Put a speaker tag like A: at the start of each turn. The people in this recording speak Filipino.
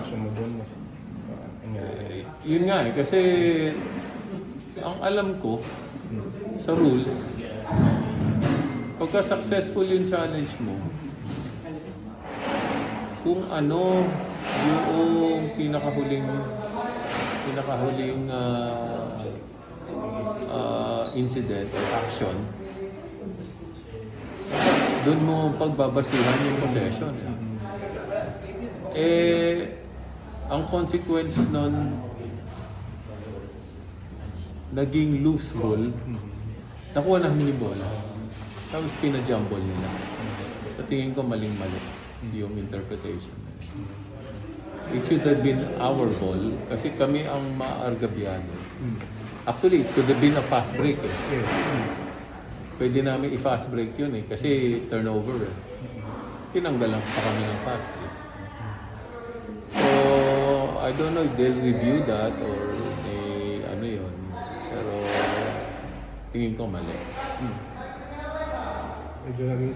A: reaction mo doon?
B: Yun nga eh, kasi ang alam ko sa rules, pagka successful yung challenge mo, kung ano yung pinakahuling incident or action, doon mo pagbabasihan yung possession. Ang consequence nun, naging loose ball, nakuha namin yung bola, tapos pinajumble nila. Sa tingin ko maling-mali yung interpretation. It should have been our ball kasi kami ang maargabyado. Actually, it could have been a fast break eh. Pwede namin i-fast break yun eh kasi turnover eh. Tinanggalan pa kami ng fast break. So, I don't know if they'll review that or ano yun. Pero tingin ko mali.
A: Medyo naging